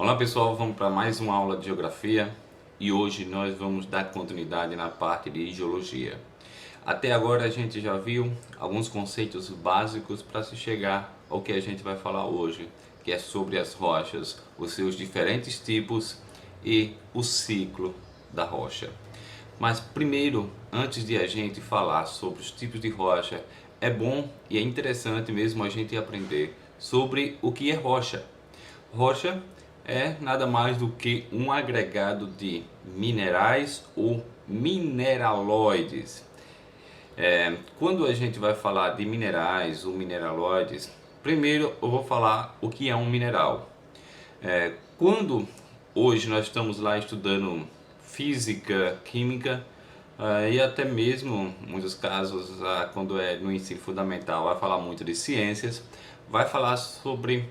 Olá pessoal, vamos para mais uma aula de geografia e hoje nós vamos dar continuidade na parte de geologia. Até agora a gente já viu alguns conceitos básicos para se chegar ao que a gente vai falar hoje, que é sobre as rochas, os seus diferentes tipos e o ciclo da rocha. Mas primeiro, antes de a gente falar sobre os tipos de rocha, é bom e é interessante mesmo a gente aprender sobre o que é rocha. Rocha é nada mais do que um agregado de minerais ou mineraloides. Quando a gente vai falar de minerais ou mineraloides, primeiro eu vou falar o que é um mineral. Quando hoje nós estamos lá estudando física, química e até mesmo, em muitos casos, quando é no ensino fundamental, vai falar muito de ciências, vai falar sobre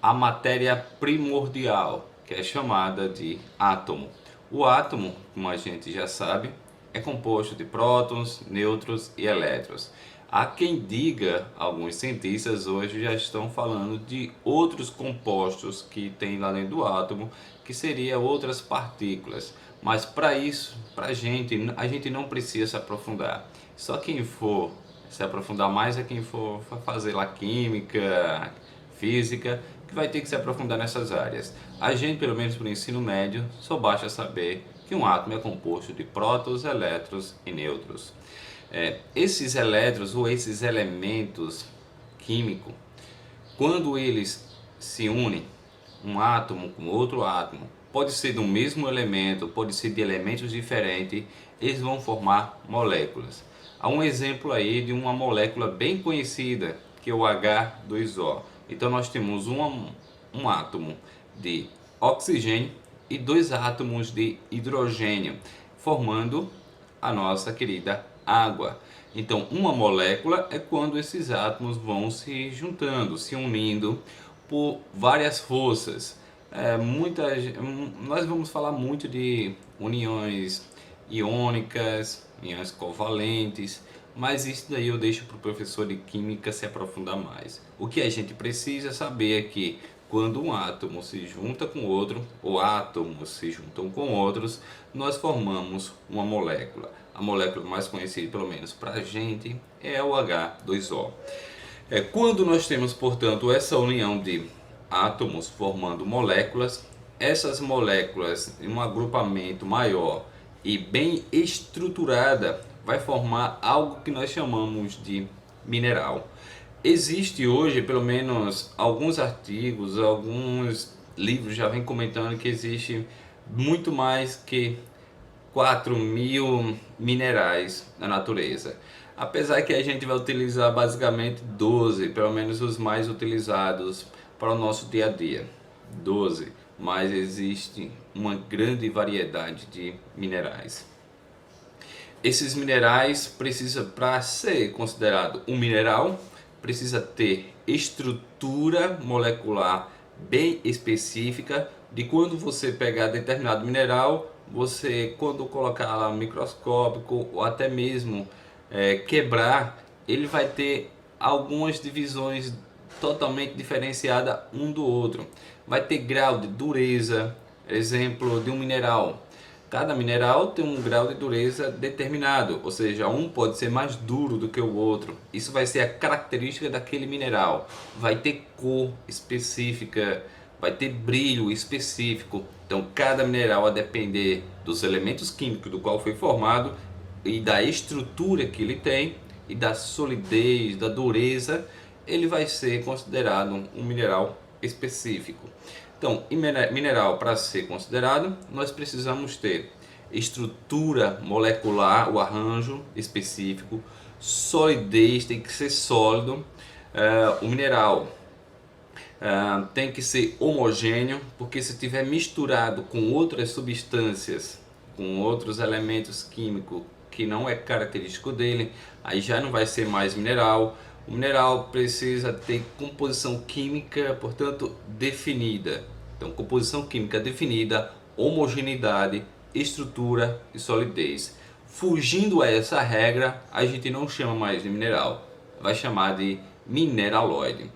a matéria primordial, que é chamada de átomo. O átomo, como a gente já sabe, é composto de prótons, nêutrons e elétrons. Há quem diga, alguns cientistas hoje já estão falando de outros compostos que tem lá dentro do átomo, que seriam outras partículas. Mas para isso, a gente não precisa se aprofundar. Só quem for se aprofundar mais é quem for fazer lá química, física, que vai ter que se aprofundar nessas áreas. A gente, pelo menos para o ensino médio, só basta saber que um átomo é composto de prótons, elétrons e nêutrons. Esses elétrons ou esses elementos químicos, quando eles se unem, um átomo com outro átomo, pode ser do mesmo elemento, pode ser de elementos diferentes, eles vão formar moléculas. Há um exemplo aí de uma molécula bem conhecida, que é o H2O. Então nós temos um átomo de oxigênio e dois átomos de hidrogênio, formando a nossa querida água. Então uma molécula é quando esses átomos vão se juntando, se unindo por várias forças. Nós vamos falar muito de uniões iônicas, uniões covalentes, mas isso daí eu deixo para o professor de química se aprofundar mais. O que a gente precisa saber é que quando um átomo se junta com outro, ou átomos se juntam com outros, nós formamos uma molécula. A molécula mais conhecida, pelo menos para a gente, é o H2O. Quando nós temos, portanto, essa união de átomos formando moléculas, essas moléculas em um agrupamento maior e bem estruturada vai formar algo que nós chamamos de mineral. Existe hoje, pelo menos alguns artigos, alguns livros já vêm comentando que existe muito mais que 4.000 minerais na natureza. Apesar que a gente vai utilizar basicamente 12, pelo menos os mais utilizados para o nosso dia a dia. 12, mas existe uma grande variedade de minerais. Esses minerais precisam, para ser considerado um mineral, precisa ter estrutura molecular bem específica de quando você pegar determinado mineral, você quando colocar lá no microscópio ou até mesmo quebrar, ele vai ter algumas divisões totalmente diferenciadas um do outro. Vai ter grau de dureza, exemplo de um mineral. Cada mineral tem um grau de dureza determinado, ou seja, um pode ser mais duro do que o outro. Isso vai ser a característica daquele mineral. Vai ter cor específica, vai ter brilho específico. Então, cada mineral, a depender dos elementos químicos do qual foi formado e da estrutura que ele tem e da solidez, da dureza, ele vai ser considerado um mineral específico. Então, mineral, para ser considerado, nós precisamos ter estrutura molecular, o arranjo específico, solidez, tem que ser sólido. O mineral tem que ser homogêneo, porque se tiver misturado com outras substâncias, com outros elementos químicos que não é característico dele, aí já não vai ser mais mineral. O mineral precisa ter composição química, portanto, definida. Então, composição química definida, homogeneidade, estrutura e solidez. Fugindo a essa regra, a gente não chama mais de mineral, vai chamar de mineraloide.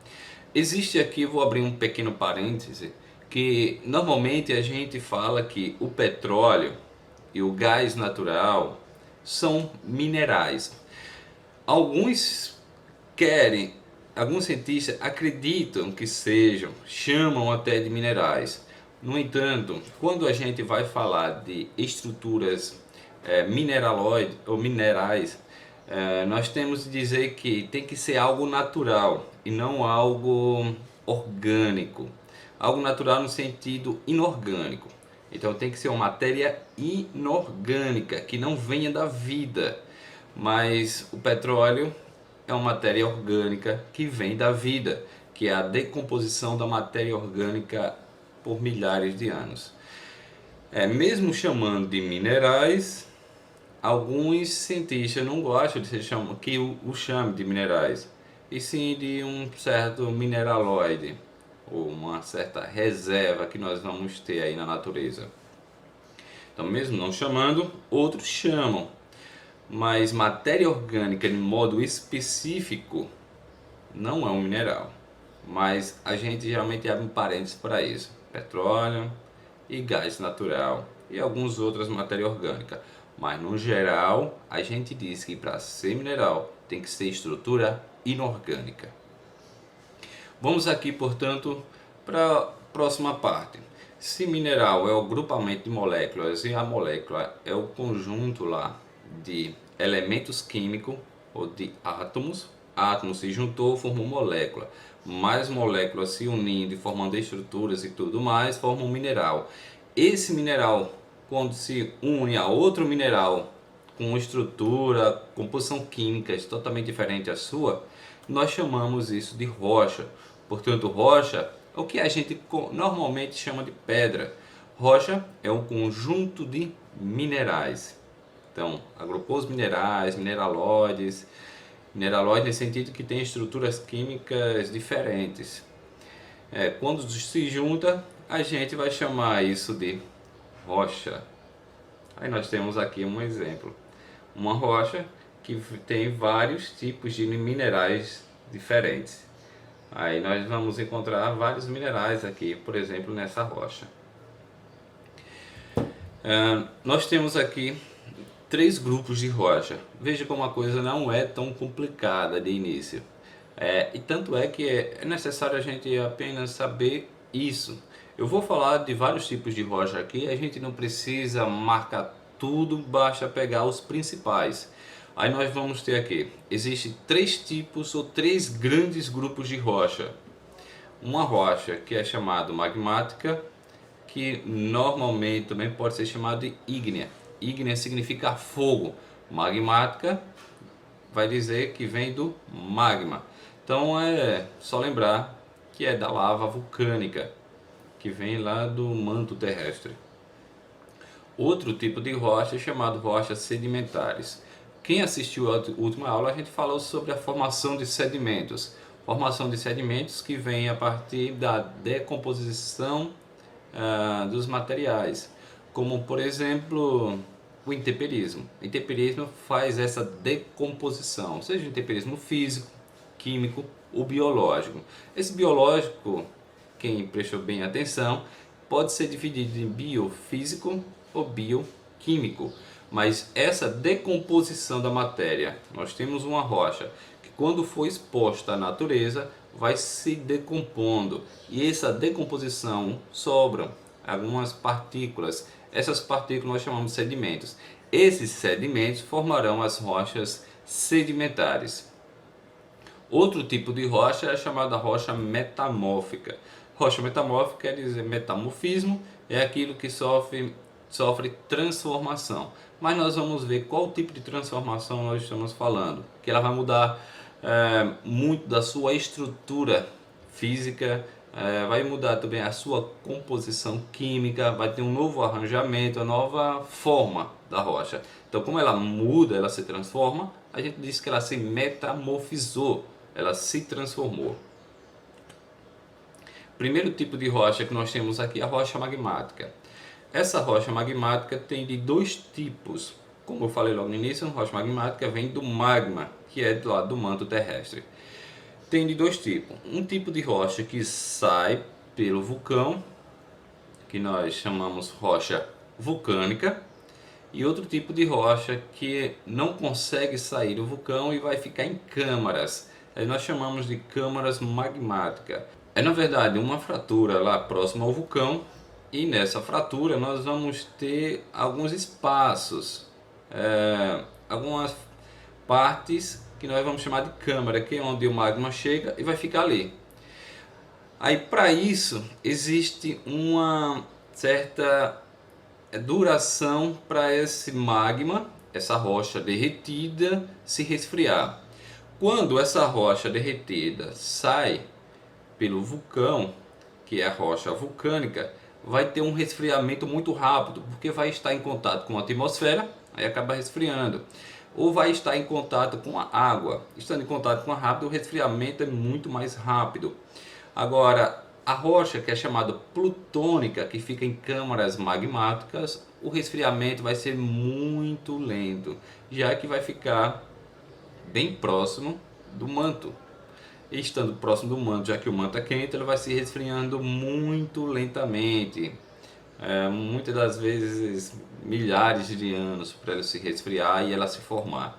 Existe aqui, vou abrir um pequeno parêntese, que normalmente a gente fala que o petróleo e o gás natural são minerais. Alguns querem, alguns cientistas acreditam que sejam, chamam até de minerais. No entanto, quando a gente vai falar de estruturas mineraloides ou minerais, nós temos de dizer que tem que ser algo natural e não algo orgânico. Algo natural no sentido inorgânico. Então tem que ser uma matéria inorgânica, que não venha da vida. Mas o petróleo é uma matéria orgânica que vem da vida, que é a decomposição da matéria orgânica por milhares de anos. Mesmo chamando de minerais, alguns cientistas não gostam de ser que o chame de minerais, e sim de um certo mineraloide, ou uma certa reserva que nós vamos ter aí na natureza. Então, mesmo não chamando, outros chamam. Mas matéria orgânica de modo específico não é um mineral. Mas a gente geralmente abre um parênteses para isso. Petróleo e gás natural e algumas outras matérias orgânicas. Mas no geral, a gente diz que para ser mineral tem que ser estrutura inorgânica. Vamos aqui, portanto, para a próxima parte. Se mineral é o grupamento de moléculas e a molécula é o conjunto lá de elementos químicos ou de átomos, átomo se juntou, formou molécula, mais moléculas se unindo e formando estruturas e tudo mais, formam um mineral. Esse mineral, quando se une a outro mineral com estrutura, composição química totalmente diferente à sua, nós chamamos isso de rocha. Portanto, rocha é o que a gente normalmente chama de pedra. Rocha é um conjunto de minerais. Então, agrupou os minerais, mineraloides. Mineraloide no sentido que tem estruturas químicas diferentes. Quando se junta, a gente vai chamar isso de rocha. Aí nós temos aqui um exemplo. Uma rocha que tem vários tipos de minerais diferentes. Aí nós vamos encontrar vários minerais aqui, por exemplo, nessa rocha. Nós temos aqui 3 grupos de rocha. Veja como a coisa não é tão complicada de início. E tanto é que é necessário a gente apenas saber isso. Eu vou falar de vários tipos de rocha aqui, a gente não precisa marcar tudo, basta pegar os principais. Aí nós vamos ter aqui, existem 3 tipos ou 3 grandes grupos de rocha. Uma rocha que é chamada magmática, que normalmente também pode ser chamada de ígnea. Ígnea significa fogo. Magmática vai dizer que vem do magma. Então é só lembrar que é da lava vulcânica, que vem lá do manto terrestre. Outro tipo de rocha é chamado rochas sedimentares. Quem assistiu a última aula, a gente falou sobre a formação de sedimentos. Formação de sedimentos que vem a partir da decomposição dos materiais, como por exemplo o intemperismo. O intemperismo faz essa decomposição, seja intemperismo físico, químico ou biológico. Esse biológico, quem prestou bem atenção, pode ser dividido em biofísico ou bioquímico. Mas essa decomposição da matéria, nós temos uma rocha que quando for exposta à natureza vai se decompondo, e essa decomposição sobram algumas partículas. Essas partículas nós chamamos de sedimentos. Esses sedimentos formarão as rochas sedimentares. Outro tipo de rocha é chamada rocha metamórfica. Rocha metamórfica quer dizer metamorfismo, é aquilo que sofre transformação. Mas nós vamos ver qual tipo de transformação nós estamos falando. Que ela vai mudar muito da sua estrutura física, vai mudar também a sua composição química, vai ter um novo arranjamento, uma nova forma da rocha. Então, como ela muda, ela se transforma, a gente diz que ela se metamorfizou, ela se transformou. Primeiro tipo de rocha que nós temos aqui é a rocha magmática. Essa rocha magmática tem de 2 tipos. Como eu falei logo no início, a rocha magmática vem do magma, que é do lado do manto terrestre. Tem de 2 tipos. Um tipo de rocha que sai pelo vulcão que nós chamamos rocha vulcânica, e outro tipo de rocha que não consegue sair do vulcão e vai ficar em câmaras. Aí nós chamamos de câmaras magmáticas. É na verdade uma fratura lá próxima ao vulcão, e nessa fratura nós vamos ter alguns espaços, algumas partes que nós vamos chamar de câmara, que é onde o magma chega e vai ficar ali. Aí para isso existe uma certa duração para esse magma, essa rocha derretida, se resfriar. Quando essa rocha derretida sai pelo vulcão, que é a rocha vulcânica, vai ter um resfriamento muito rápido, porque vai estar em contato com a atmosfera, aí acaba resfriando. Ou vai estar em contato com a água. Estando em contato com a água, o resfriamento é muito mais rápido. Agora, a rocha que é chamada plutônica, que fica em câmaras magmáticas, o resfriamento vai ser muito lento, já que vai ficar bem próximo do manto. E estando próximo do manto, já que o manto é quente, ele vai se resfriando muito lentamente. Muitas das vezes milhares de anos para ela se resfriar e ela se formar.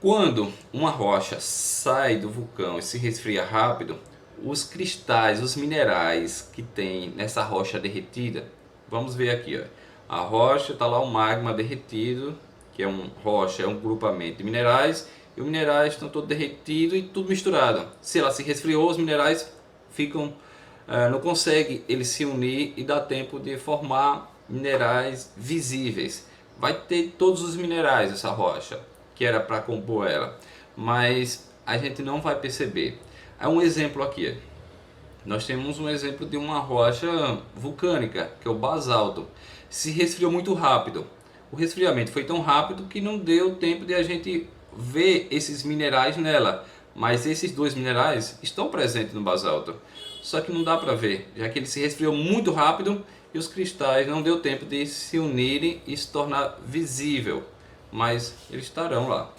Quando uma rocha sai do vulcão e se resfria rápido, os cristais, os minerais que tem nessa rocha derretida, vamos ver aqui, ó. A rocha está lá, o magma derretido, que é uma rocha, é um grupamento de minerais, e os minerais estão todos derretidos e tudo misturado. Se ela se resfriou, os minerais ficam, não consegue eles se unir e dá tempo de formar minerais visíveis. Vai ter todos os minerais essa rocha, que era para compor ela, mas a gente não vai perceber. Há um exemplo aqui. Nós temos um exemplo de uma rocha vulcânica, que é o basalto. Se resfriou muito rápido. O resfriamento foi tão rápido que não deu tempo de a gente ver esses minerais nela. Mas esses dois minerais estão presentes no basalto. Só que não dá para ver, já que ele se resfriou muito rápido e os cristais não deu tempo de se unirem e se tornar visível. Mas eles estarão lá.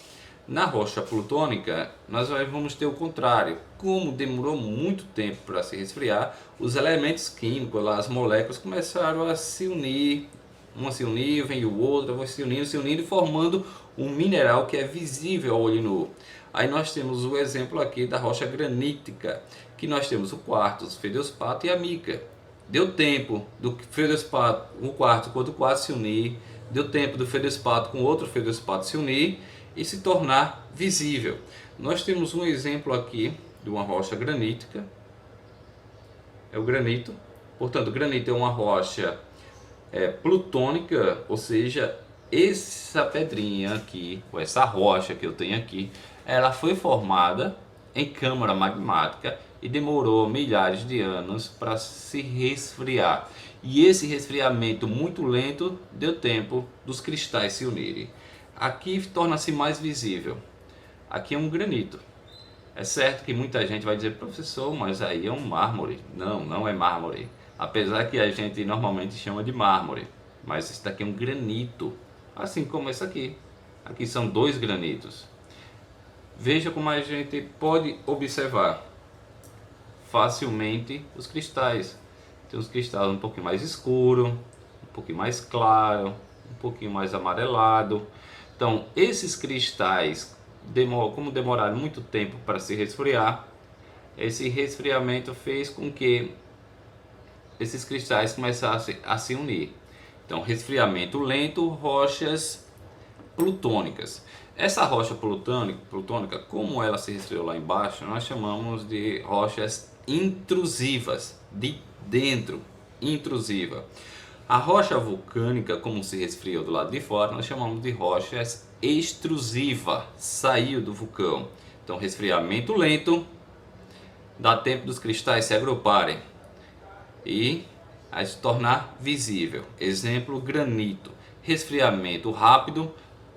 Na rocha plutônica, nós vamos ter o contrário. Como demorou muito tempo para se resfriar, os elementos químicos, lá, as moléculas, começaram a se unir. Uma se uniu, vem o outro, vai se unindo, formando um mineral que é visível ao olho nu. Aí nós temos o exemplo aqui da rocha granítica, que nós temos o quartzo, o feldespato e a mica. Deu tempo do feldespato, um quartzo com outro quartzo se unir, deu tempo do feldespato com outro feldespato se unir e se tornar visível. Nós temos um exemplo aqui de uma rocha granítica, é o granito. Portanto, o granito é uma rocha plutônica, ou seja, essa pedrinha aqui, ou essa rocha que eu tenho aqui, ela foi formada em câmara magmática e demorou milhares de anos para se resfriar. E esse resfriamento muito lento deu tempo dos cristais se unirem. Aqui torna-se mais visível. Aqui é um granito. É certo que muita gente vai dizer, professor, mas aí é um mármore. Não, não é mármore. Apesar que a gente normalmente chama de mármore. Mas esse daqui é um granito. Assim como esse aqui. Aqui são dois granitos. Veja como a gente pode observar facilmente os cristais. Tem os cristais um pouquinho mais escuro, um pouquinho mais claro, um pouquinho mais amarelado. Então, esses cristais, como demoraram muito tempo para se resfriar, esse resfriamento fez com que esses cristais começassem a se unir. Então, resfriamento lento, rochas plutônicas. Essa rocha plutônica, como ela se resfriou lá embaixo, nós chamamos de rochas intrusivas, de dentro, intrusiva. A rocha vulcânica, como se resfriou do lado de fora, nós chamamos de rochas extrusiva, saiu do vulcão. Então, resfriamento lento, dá tempo dos cristais se agruparem e a se tornar visível. Exemplo, granito. Resfriamento rápido,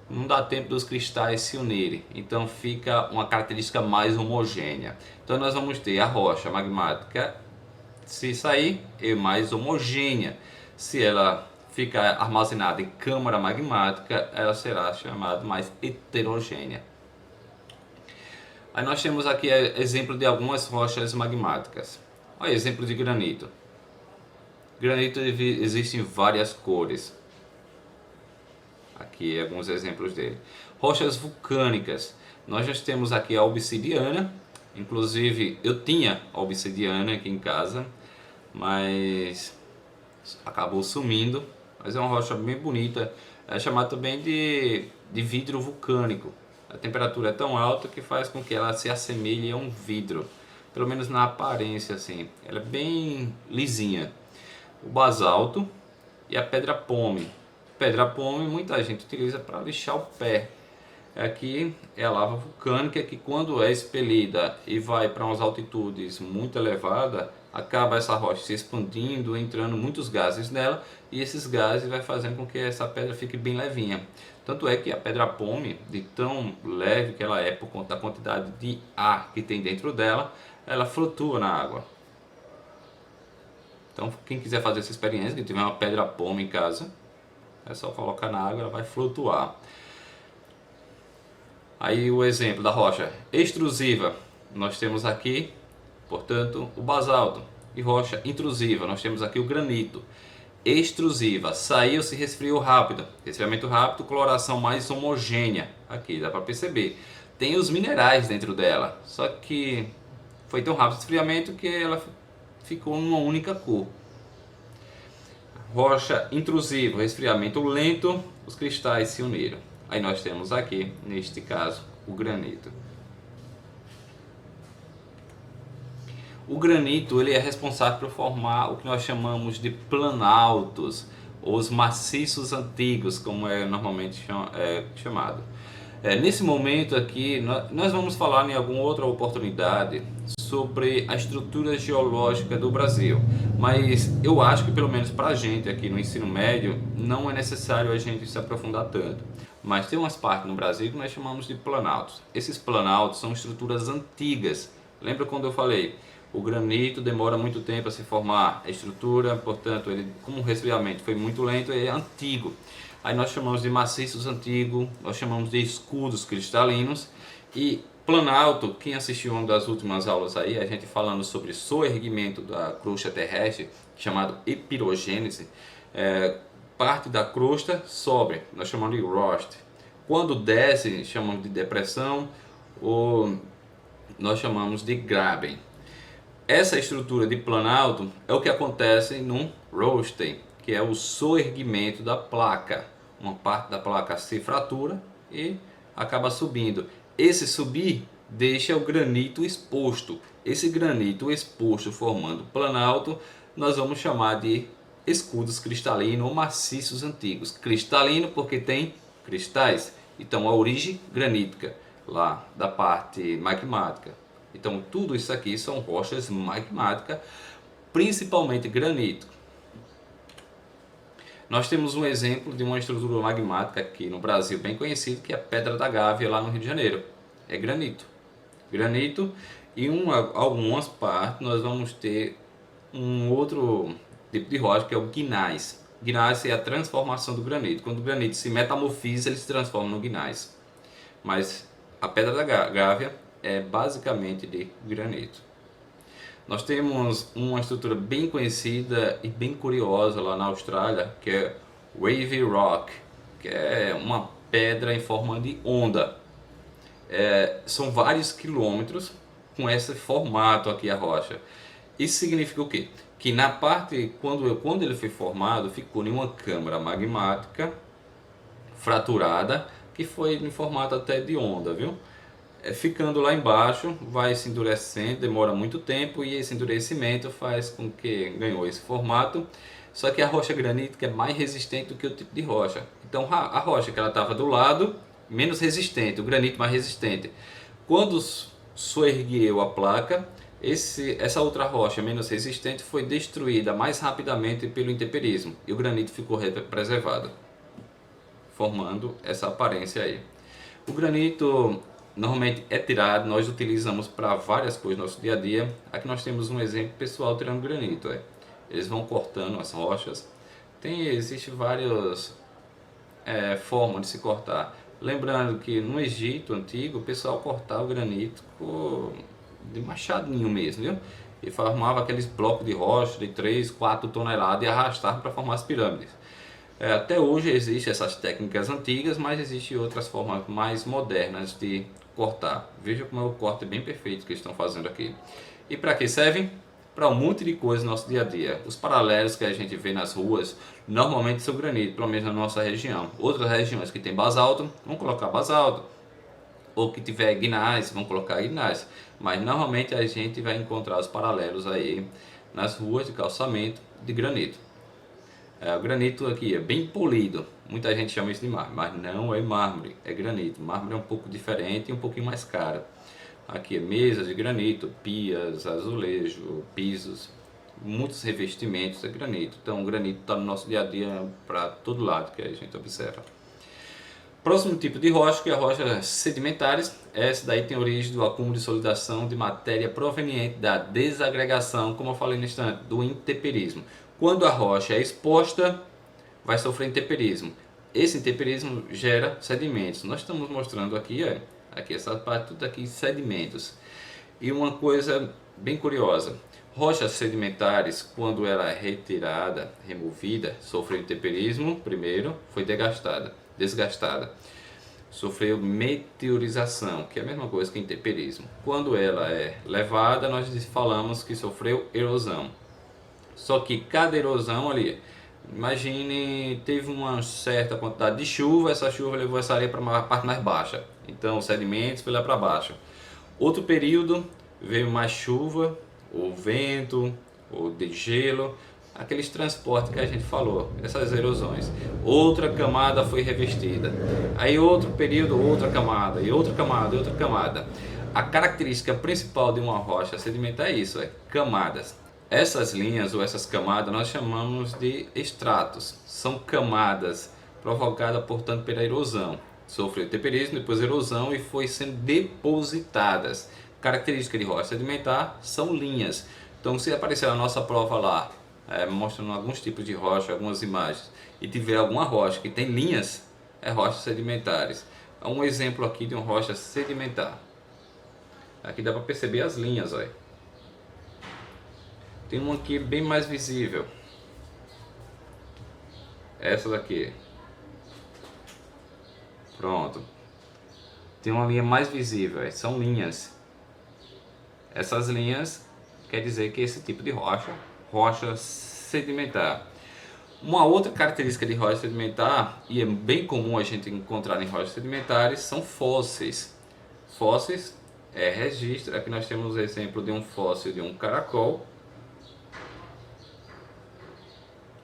não dá tempo dos cristais se unirem, então fica uma característica mais homogênea. Então nós vamos ter a rocha magmática, se sair, é mais homogênea. Se ela ficar armazenada em câmara magmática, ela será chamada mais heterogênea. Aí nós temos aqui exemplo de algumas rochas magmáticas. Olha, exemplo de granito. Granito existem várias cores. Aqui alguns exemplos dele. Rochas vulcânicas. Nós já temos aqui a obsidiana. Inclusive eu tinha a obsidiana aqui em casa, mas acabou sumindo. Mas é uma rocha bem bonita. É chamada também de vidro vulcânico. A temperatura é tão alta que faz com que ela se assemelhe a um vidro. Pelo menos na aparência assim. Ela é bem lisinha. O basalto e a pedra pome. Pedra pome muita gente utiliza para lixar o pé. Aqui é a lava vulcânica que, quando é expelida e vai para umas altitudes muito elevadas, acaba essa rocha se expandindo, entrando muitos gases nela, e esses gases vai fazendo com que essa pedra fique bem levinha. Tanto é que a pedra pome, de tão leve que ela é por conta da quantidade de ar que tem dentro dela, ela flutua na água. Então, quem quiser fazer essa experiência, que tiver uma pedra pome em casa, é só colocar na água, ela vai flutuar. Aí o exemplo da rocha extrusiva, nós temos aqui, portanto, o basalto. E rocha intrusiva, nós temos aqui o granito. Extrusiva, saiu, se resfriou rápido. Resfriamento rápido, coloração mais homogênea. Aqui dá para perceber. Tem os minerais dentro dela, só que foi tão rápido o resfriamento que ela ficou numa única cor. Rocha intrusiva, resfriamento lento, os cristais se uniram. Aí nós temos aqui, neste caso, o granito. O granito ele é responsável por formar o que nós chamamos de planaltos, ou os maciços antigos, como é normalmente chamado. Nesse momento aqui, nós vamos falar em alguma outra oportunidade sobre a estrutura geológica do Brasil, mas eu acho que pelo menos para a gente aqui no ensino médio não é necessário a gente se aprofundar tanto. Mas tem umas partes no Brasil que nós chamamos de planaltos. Esses planaltos são estruturas antigas. Lembra quando eu falei? O granito demora muito tempo a se formar a estrutura, portanto, ele, como o resfriamento foi muito lento, é antigo. Aí nós chamamos de maciços antigos, nós chamamos de escudos cristalinos. E planalto, quem assistiu uma das últimas aulas aí, a gente falando sobre soerguimento da crosta terrestre, chamado epirogênese, parte da crosta sobe, nós chamamos de rost. Quando desce, chamamos de depressão, ou nós chamamos de graben. Essa estrutura de planalto é o que acontece no roasting, que é o soerguimento da placa. Uma parte da placa se fratura e acaba subindo. Esse subir deixa o granito exposto. Esse granito exposto formando planalto, nós vamos chamar de escudos cristalinos ou maciços antigos. Cristalino porque tem cristais. Então a origem granítica lá da parte magmática. Então tudo isso aqui são rochas magmáticas, principalmente granito. Nós temos um exemplo de uma estrutura magmática aqui no Brasil bem conhecido, que é a Pedra da Gávea lá no Rio de Janeiro. É granito. Granito e algumas partes nós vamos ter um outro tipo de rocha que é o gneiss. Gneiss é a transformação do granito. Quando o granito se metamorfiza, ele se transforma no gneiss. Mas a Pedra da Gávea é basicamente de granito. Nós temos uma estrutura bem conhecida e bem curiosa lá na Austrália, que é Wavy Rock, que é uma pedra em forma de onda. São vários quilômetros com esse formato aqui a rocha. Isso significa o quê? Que na parte, quando ele foi formado, ficou em uma câmara magmática fraturada, que foi em formato até de onda, viu? Ficando lá embaixo, vai se endurecendo, demora muito tempo e esse endurecimento faz com que ganhou esse formato. Só que a rocha granítica é mais resistente do que o tipo de rocha. Então a rocha que ela estava do lado, menos resistente, o granito mais resistente. Quando soergueu a placa, essa outra rocha menos resistente foi destruída mais rapidamente pelo intemperismo e o granito ficou preservado, formando essa aparência aí. O granito normalmente é tirado, nós utilizamos para várias coisas no nosso dia a dia. Aqui nós temos um exemplo pessoal tirando granito. Eles vão cortando as rochas. Existem várias formas de se cortar. Lembrando que no Egito antigo o pessoal cortava o granito de machadinho mesmo, viu? e formava aqueles blocos de rocha de 3, 4 toneladas e arrastava para formar as pirâmides. Até hoje existem essas técnicas antigas, mas existem outras formas mais modernas de cortar. Veja como é o corte bem perfeito que eles estão fazendo aqui. E para que servem? Para um monte de coisa no nosso dia a dia. Os paralelos que a gente vê nas ruas normalmente são granito, pelo menos na nossa região. Outras regiões que tem basalto, vão colocar basalto. Ou que tiver gnais, vão colocar gnais. Mas normalmente a gente vai encontrar os paralelos aí nas ruas de calçamento de granito. O granito aqui é bem polido, muita gente chama isso de mármore, mas não é mármore, é granito. Mármore é um pouco diferente e um pouquinho mais caro. Aqui é mesas de granito, pias, azulejo, pisos, muitos revestimentos é granito. Então o granito está no nosso dia a dia para todo lado que a gente observa. Próximo tipo de rocha, que é a rochas sedimentares. Essa daí tem origem do acúmulo de solidação de matéria proveniente da desagregação, como eu falei no instante, do intemperismo. Quando a rocha é exposta, vai sofrer intemperismo. Esse intemperismo gera sedimentos. Nós estamos mostrando aqui, aqui essa parte tudo aqui, sedimentos. E uma coisa bem curiosa, rochas sedimentares, quando ela é retirada, removida, sofreu intemperismo primeiro, foi desgastada. Sofreu meteorização, que é a mesma coisa que intemperismo. Quando ela é levada, nós falamos que sofreu erosão. Só que cada erosão ali, imagine, teve uma certa quantidade de chuva, essa chuva levou essa areia para uma parte mais baixa. Então os sedimentos foi lá para baixo. Outro período veio mais chuva, ou vento, ou de gelo, aqueles transportes que a gente falou, essas erosões. Outra camada foi revestida. Aí outro período, outra camada, e outra camada, e outra camada. A característica principal de uma rocha sedimentar é isso, camadas. Essas linhas ou essas camadas nós chamamos de estratos. São camadas provocadas, portanto, pela erosão. Sofreu temperismo, depois erosão e foi sendo depositadas. Característica de rocha sedimentar são linhas. Então, se aparecer a nossa prova lá, mostrando alguns tipos de rocha, algumas imagens, e tiver alguma rocha que tem linhas, é rochas sedimentares. Um exemplo aqui de uma rocha sedimentar. Aqui dá para perceber as linhas, olha. Tem uma aqui bem mais visível. Essa daqui. Pronto. Tem uma linha mais visível. São linhas. Essas linhas quer dizer que esse tipo de rocha sedimentar. Uma outra característica de rocha sedimentar, e é bem comum a gente encontrar em rochas sedimentares, são fósseis. Fósseis é registro. Aqui nós temos o exemplo de um fóssil de um caracol.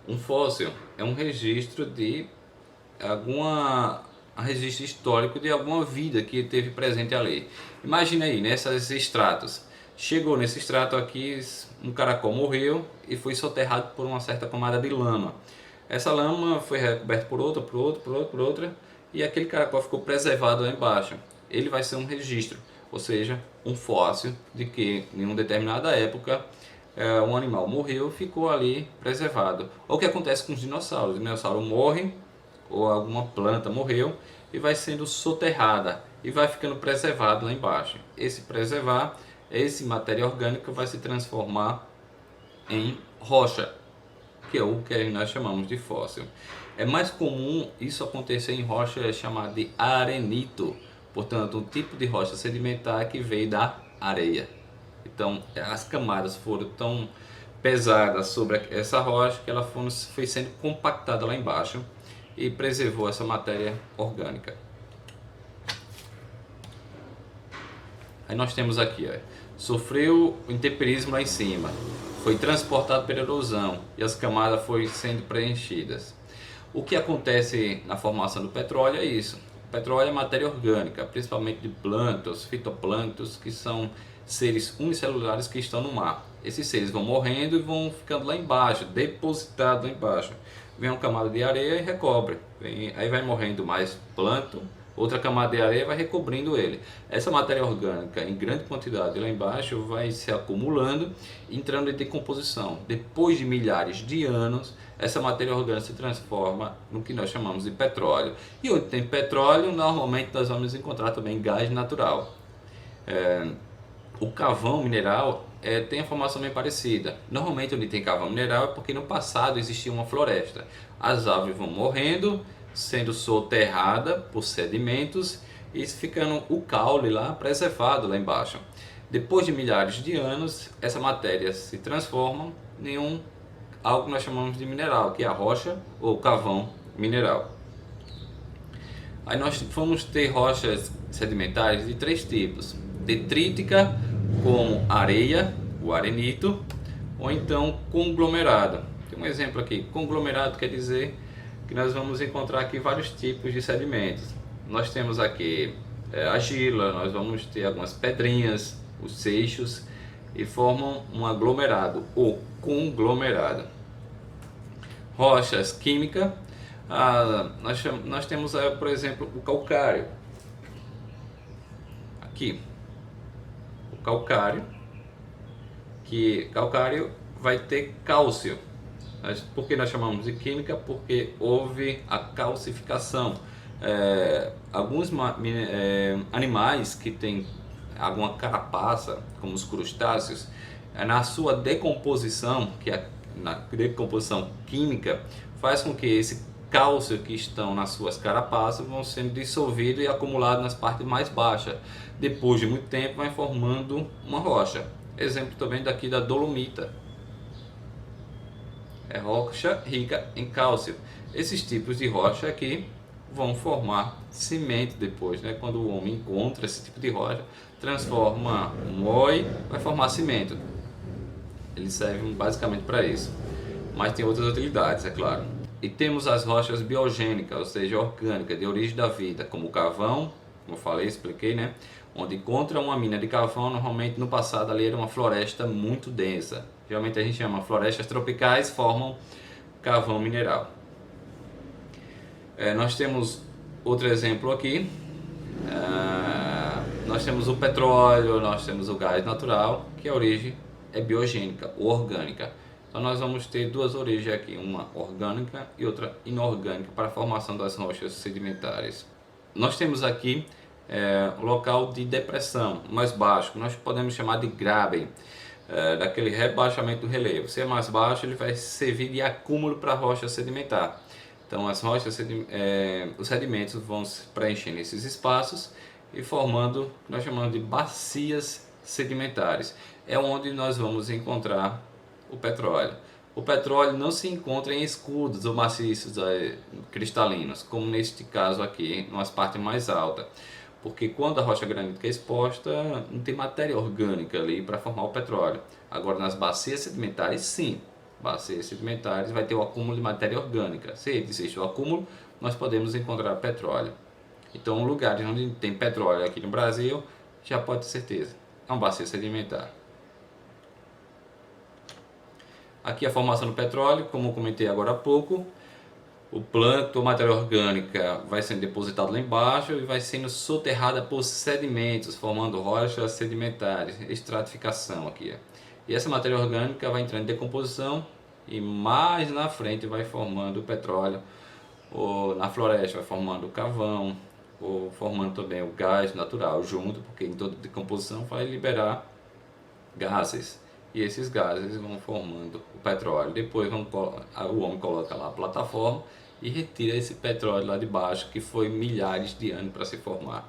Um fóssil é um registro de registro histórico de alguma vida que teve presente ali. Imagina aí, nesses estratos. Chegou nesse extrato aqui, um caracol morreu e foi soterrado por uma certa camada de lama. Essa lama foi recoberta por outra, e aquele caracol ficou preservado lá embaixo. Ele vai ser um registro, ou seja, um fóssil de que em uma determinada época um animal morreu, ficou ali preservado. Ou o que acontece com os dinossauros? O dinossauro morre, ou alguma planta morreu, e vai sendo soterrada, e vai ficando preservado lá embaixo. Esse matéria orgânica vai se transformar em rocha, que é o que nós chamamos de fóssil. É mais comum isso acontecer em rocha chamada de arenito, portanto, um tipo de rocha sedimentar que veio da areia. Então, as camadas foram tão pesadas sobre essa rocha que ela foi sendo compactada lá embaixo e preservou essa matéria orgânica. Aí nós temos aqui, sofreu o intemperismo lá em cima, foi transportado pela erosão e as camadas foram sendo preenchidas. O que acontece na formação do petróleo é isso. O petróleo é matéria orgânica, principalmente de plânctons, fitoplânctons, que são seres unicelulares que estão no mar. Esses seres vão morrendo e vão ficando lá embaixo, depositados lá embaixo. Vem uma camada de areia e recobre. Aí vai morrendo mais plâncton, outra camada de areia vai recobrindo ele. Essa matéria orgânica em grande quantidade lá embaixo vai se acumulando, entrando em decomposição. Depois de milhares de anos, essa matéria orgânica se transforma no que nós chamamos de petróleo. E onde tem petróleo, normalmente nós vamos encontrar também gás natural. O carvão mineral tem a formação bem parecida. Normalmente onde tem carvão mineral é porque no passado existia uma floresta. As árvores vão morrendo, sendo soterrada por sedimentos e ficando o caule lá preservado lá embaixo. Depois de milhares de anos, essa matéria se transforma em algo que nós chamamos de mineral, que é a rocha ou carvão mineral. Aí nós vamos ter rochas sedimentares de três tipos: detrítica, como areia, o arenito, ou então conglomerado. Tem um exemplo aqui: conglomerado quer dizer que nós vamos encontrar aqui vários tipos de sedimentos. Nós temos aqui argila, nós vamos ter algumas pedrinhas, os seixos, e formam um aglomerado ou conglomerado. Rochas químicas, nós temos, por exemplo, o calcário. Aqui, o calcário, que calcário vai ter cálcio. Por que nós chamamos de química? Porque houve a calcificação. Alguns animais que têm alguma carapaça, como os crustáceos, na sua decomposição, que é na decomposição química, faz com que esse cálcio que estão nas suas carapaças vão sendo dissolvido e acumulado nas partes mais baixas. Depois de muito tempo vai formando uma rocha. Exemplo também daqui da dolomita. É rocha rica em cálcio. Esses tipos de rocha aqui vão formar cimento depois, né? Quando o homem encontra esse tipo de rocha, transforma, moe, vai formar cimento. Eles servem basicamente para isso, mas tem outras utilidades, é claro. E temos as rochas biogênicas, ou seja, orgânicas, de origem da vida, como o carvão, como eu falei, expliquei, né? Onde encontra uma mina de carvão, normalmente no passado ali era uma floresta muito densa. Geralmente a gente chama florestas tropicais, formam carvão mineral. Nós temos outro exemplo aqui. Nós temos o petróleo, nós temos o gás natural, que a origem é biogênica ou orgânica. Então nós vamos ter duas origens aqui, uma orgânica e outra inorgânica para a formação das rochas sedimentares. Nós temos aqui o local de depressão mais baixo, que nós podemos chamar de graben, daquele rebaixamento do relevo. Se é mais baixo, ele vai servir de acúmulo para a rocha sedimentar. Então as rochas, os sedimentos vão preenchendo esses espaços e formando o que nós chamamos de bacias sedimentares. É onde nós vamos encontrar o petróleo. O petróleo não se encontra em escudos ou maciços cristalinos, como neste caso aqui, nas partes mais altas. Porque quando a rocha granítica é exposta, não tem matéria orgânica ali para formar o petróleo. Agora nas bacias sedimentares, sim. Bacias sedimentares vai ter o acúmulo de matéria orgânica. Se existe o acúmulo, nós podemos encontrar petróleo. Então, lugares onde tem petróleo aqui no Brasil, já pode ter certeza, é uma bacia sedimentar. Aqui a formação do petróleo, como eu comentei agora há pouco, o plâncton, matéria orgânica, vai sendo depositado lá embaixo e vai sendo soterrada por sedimentos, formando rochas sedimentares, estratificação aqui. E essa matéria orgânica vai entrando em decomposição e mais na frente vai formando o petróleo, ou na floresta vai formando o carvão, ou formando também o gás natural junto, porque em toda decomposição vai liberar gases. E esses gases vão formando o petróleo. Depois o homem coloca lá a plataforma e retira esse petróleo lá de baixo, que foi milhares de anos para se formar.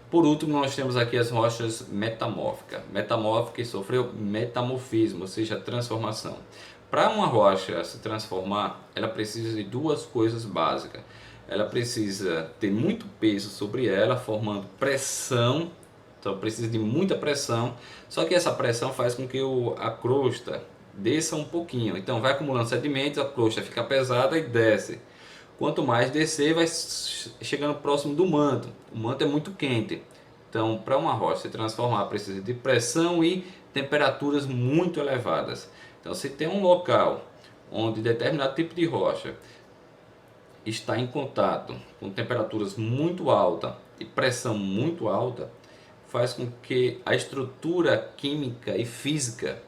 Por último, nós temos aqui as rochas metamórficas. Metamórfica que sofreu metamorfismo, ou seja, transformação. Para uma rocha se transformar, ela precisa de duas coisas básicas. Ela precisa ter muito peso sobre ela, formando pressão. Então precisa de muita pressão, só que essa pressão faz com que a crosta desça um pouquinho. Então vai acumulando sedimentos, a crosta fica pesada e desce. Quanto mais descer, vai chegando próximo do manto. O manto é muito quente. Então para uma rocha se transformar precisa de pressão e temperaturas muito elevadas. Então se tem um local onde determinado tipo de rocha está em contato com temperaturas muito altas e pressão muito alta, faz com que a estrutura química e física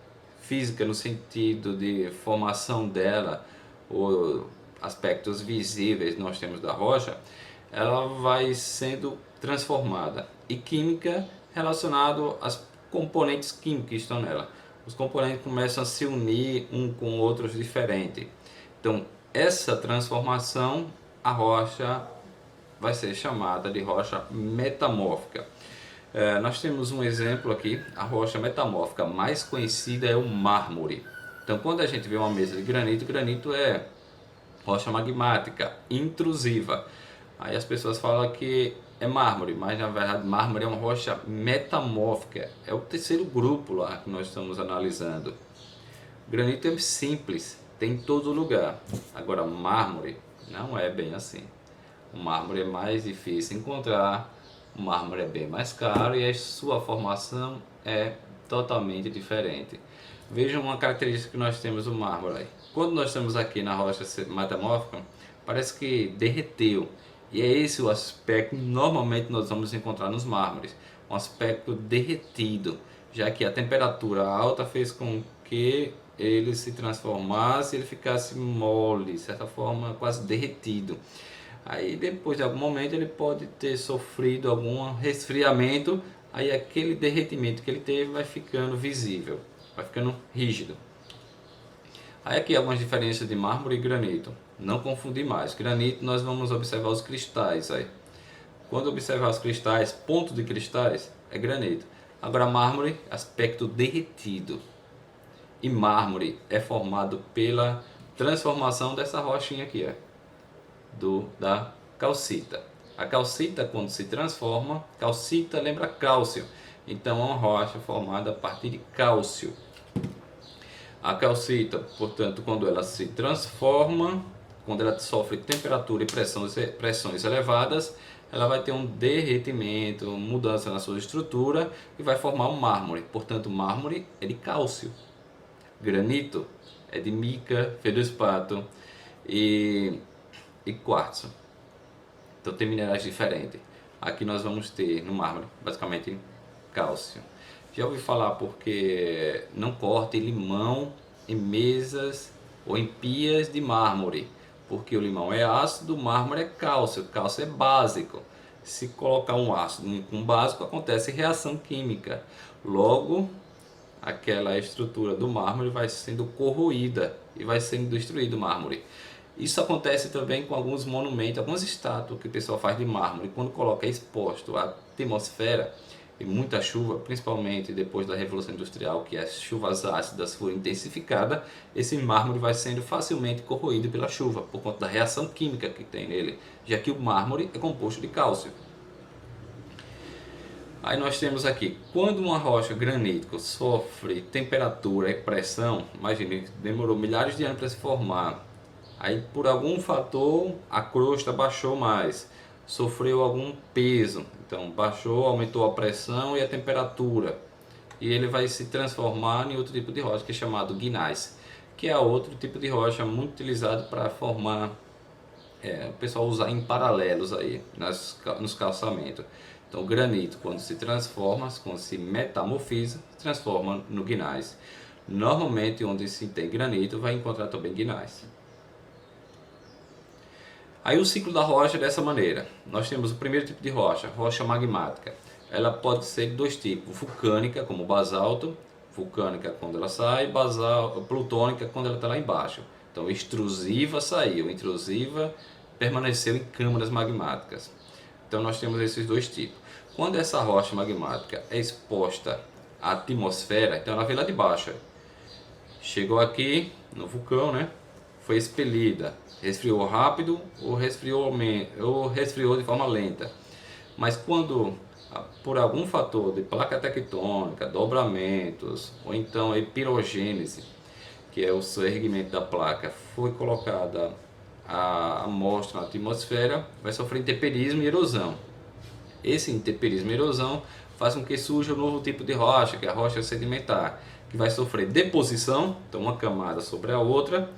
no sentido de formação dela, ou aspectos visíveis que nós temos da rocha, ela vai sendo transformada. E química relacionado às componentes químicos que estão nela. Os componentes começam a se unir um com outros diferentes. Então, essa transformação, a rocha vai ser chamada de rocha metamórfica. Nós temos um exemplo aqui, a rocha metamórfica mais conhecida é o mármore. Então, quando a gente vê uma mesa de granito, granito é rocha magmática, intrusiva. Aí as pessoas falam que é mármore, mas na verdade mármore é uma rocha metamórfica. É o terceiro grupo lá que nós estamos analisando. Granito é simples, tem em todo lugar. Agora mármore não é bem assim. O mármore é mais difícil encontrar, o mármore é bem mais caro e a sua formação é totalmente diferente. Vejam uma característica que nós temos do mármore aí. Quando nós estamos aqui na rocha metamórfica, parece que derreteu. E é esse o aspecto que normalmente nós vamos encontrar nos mármores. Um aspecto derretido, já que a temperatura alta fez com que ele se transformasse, ele ficasse mole, de certa forma quase derretido. Aí depois de algum momento ele pode ter sofrido algum resfriamento, aí aquele derretimento que ele teve vai ficando visível, vai ficando rígido. Aí aqui algumas diferenças de mármore e granito. Não confundir mais. Granito nós vamos observar os cristais aí. Quando observar os cristais, ponto de cristais, é granito. Agora mármore, aspecto derretido. E mármore é formado pela transformação dessa rochinha aqui, da calcita. A calcita, quando se transforma, calcita lembra cálcio. Então é uma rocha formada a partir de cálcio. A calcita, portanto, quando ela se transforma, quando ela sofre temperatura e pressões elevadas, ela vai ter um derretimento, mudança na sua estrutura e vai formar um mármore. Portanto, mármore é de cálcio. Granito é de mica, feldespato e quartzo. Então tem minerais diferentes. Aqui nós vamos ter no mármore, basicamente, cálcio. Já ouvi falar porque não corte limão em mesas ou em pias de mármore, porque o limão é ácido, o mármore é cálcio, cálcio é básico. Se colocar um ácido com básico, acontece reação química. Logo, aquela estrutura do mármore vai sendo corroída e vai sendo destruído o mármore. Isso acontece também com alguns monumentos, algumas estátuas que o pessoal faz de mármore. Quando coloca exposto à atmosfera e muita chuva, principalmente depois da Revolução Industrial, que as chuvas ácidas foram intensificadas, esse mármore vai sendo facilmente corroído pela chuva, por conta da reação química que tem nele, já que o mármore é composto de cálcio. Aí nós temos aqui, quando uma rocha granítica sofre temperatura e pressão, imagine, demorou milhares de anos para se formar, aí por algum fator a crosta baixou mais, sofreu algum peso, então baixou, aumentou a pressão e a temperatura, e ele vai se transformar em outro tipo de rocha que é chamado gneiss, que é outro tipo de rocha muito utilizado para formar, o pessoal usa em paralelos aí nos calçamentos. Então o granito, quando se transforma, quando se metamorfiza, se transforma no gneiss. Normalmente onde se tem granito vai encontrar também gneiss. Aí o ciclo da rocha é dessa maneira. Nós temos o primeiro tipo de rocha, rocha magmática. Ela pode ser de dois tipos, vulcânica, como basalto, vulcânica quando ela sai, plutônica quando ela está lá embaixo. Então extrusiva saiu, intrusiva permaneceu em câmaras magmáticas. Então nós temos esses dois tipos. Quando essa rocha magmática é exposta à atmosfera, então ela veio lá de baixo, chegou aqui no vulcão, né? Foi expelida, resfriou rápido ou resfriou de forma lenta. Mas quando por algum fator de placa tectônica, dobramentos ou então a pirogênese, que é o erguimento da placa, foi colocada a amostra na atmosfera, vai sofrer intemperismo e erosão. Esse intemperismo e erosão faz com que surja um novo tipo de rocha, que é a rocha sedimentar, que vai sofrer deposição, então uma camada sobre a outra,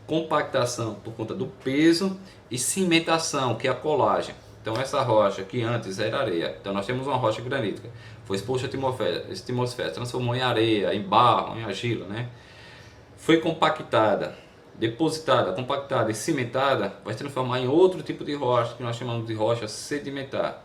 compactação por conta do peso e cimentação, que é a colagem. Então essa rocha que antes era areia, então nós temos uma rocha granítica, foi exposta à atmosfera, transformou em areia, em barro, em argila, né? Foi compactada, depositada, compactada e cimentada, vai se transformar em outro tipo de rocha que nós chamamos de rocha sedimentar.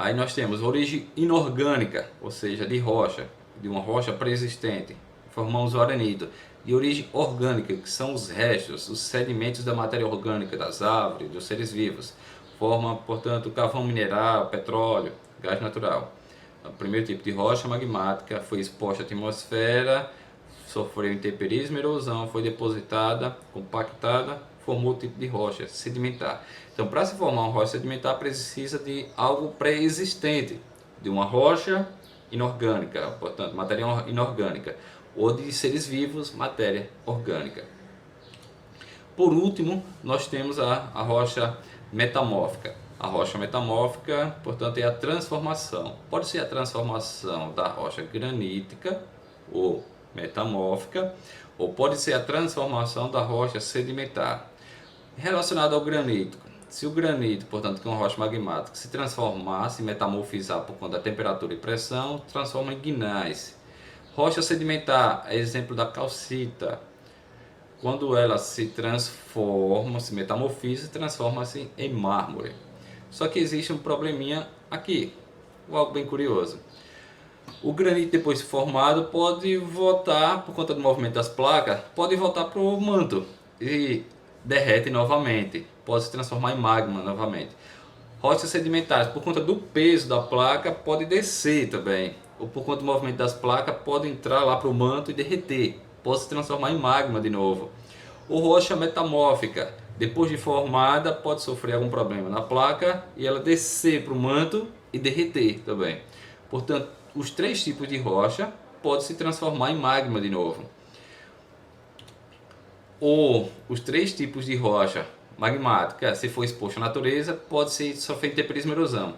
Aí nós temos origem inorgânica, ou seja, de rocha, de uma rocha pré-existente, formamos o arenito. E origem orgânica, que são os restos, os sedimentos da matéria orgânica das árvores, dos seres vivos. Forma, portanto, carvão mineral, petróleo, gás natural. O primeiro tipo de rocha magmática foi exposta à atmosfera, sofreu intemperismo e erosão, foi depositada, compactada, formou o tipo de rocha sedimentar. Então, para se formar uma rocha sedimentar, precisa de algo pré-existente, de uma rocha inorgânica, portanto, matéria inorgânica, ou de seres vivos, matéria orgânica. Por último, nós temos a rocha metamórfica. A rocha metamórfica, portanto, é a transformação. Pode ser a transformação da rocha granítica ou metamórfica, ou pode ser a transformação da rocha sedimentar. Relacionado ao granítico, se o granito, portanto, que é uma rocha magmática, se transformar, se metamorfizar por conta da temperatura e pressão, transforma em gneiss. Rocha sedimentar é exemplo da calcita. Quando ela se transforma, se metamorfiza, transforma-se em mármore. Só que existe um probleminha aqui, algo bem curioso. O granito, depois formado, pode voltar, por conta do movimento das placas, pode voltar para o manto e derrete novamente, pode se transformar em magma novamente. Rochas sedimentares, por conta do peso da placa, pode descer também, ou por conta do movimento das placas, pode entrar lá para o manto e derreter, pode se transformar em magma de novo. Ou rocha metamórfica, depois de formada, pode sofrer algum problema na placa e ela descer para o manto e derreter também. Portanto, os três tipos de rocha podem se transformar em magma de novo. Ou os três tipos de rocha magmática, se for exposto à natureza, pode sofrer intemperismo e erosão.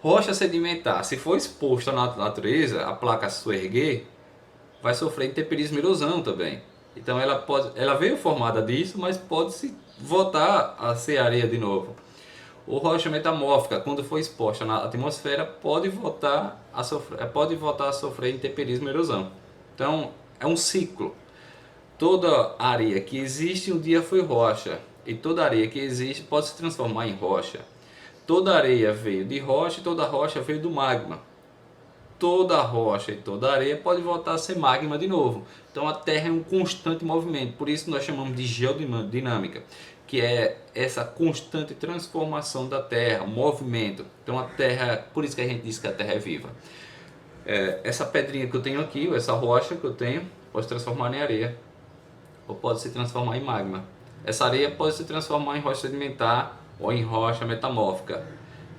Rocha sedimentar, se for exposto à natureza, a placa soerguer, vai sofrer intemperismo e erosão também. Então ela veio formada disso, mas pode se voltar a ser areia de novo. Ou rocha metamórfica, quando for exposta na atmosfera, pode voltar a sofrer intemperismo e erosão. Então é um ciclo. Toda areia que existe um dia foi rocha, e toda areia que existe pode se transformar em rocha. Toda areia veio de rocha e toda rocha veio do magma. Toda rocha e toda areia pode voltar a ser magma de novo. Então a Terra é um constante movimento, por isso nós chamamos de geodinâmica, que é essa constante transformação da Terra, movimento. Então a Terra, por isso que a gente diz que a Terra é viva. Essa pedrinha que eu tenho aqui, ou essa rocha que eu tenho, pode se transformar em areia, ou pode se transformar em magma. Essa areia pode se transformar em rocha sedimentar ou em rocha metamórfica.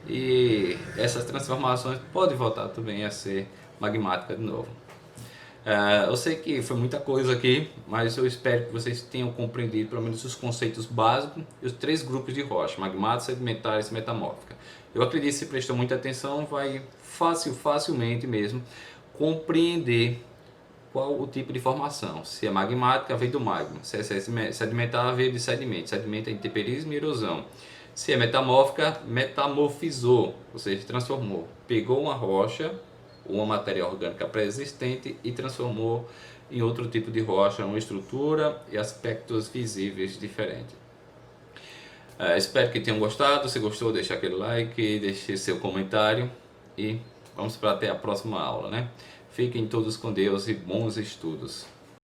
E essas transformações podem voltar também a ser magmática de novo. Eu sei que foi muita coisa aqui, mas eu espero que vocês tenham compreendido pelo menos os conceitos básicos e os três grupos de rocha, magmática, sedimentar e metamórfica. Eu acredito que se prestou muita atenção, vai facilmente mesmo compreender qual o tipo de formação. Se é magmática, veio do magma. Se é sedimentar, veio de sedimento. Sedimento é intemperismo e erosão. Se é metamórfica, metamorfizou, ou seja, transformou. Pegou uma rocha, uma matéria orgânica pré-existente e transformou em outro tipo de rocha, uma estrutura e aspectos visíveis diferentes. Espero que tenham gostado. Se gostou, deixe aquele like, deixe seu comentário e vamos para até a próxima aula, né? Fiquem todos com Deus e bons estudos.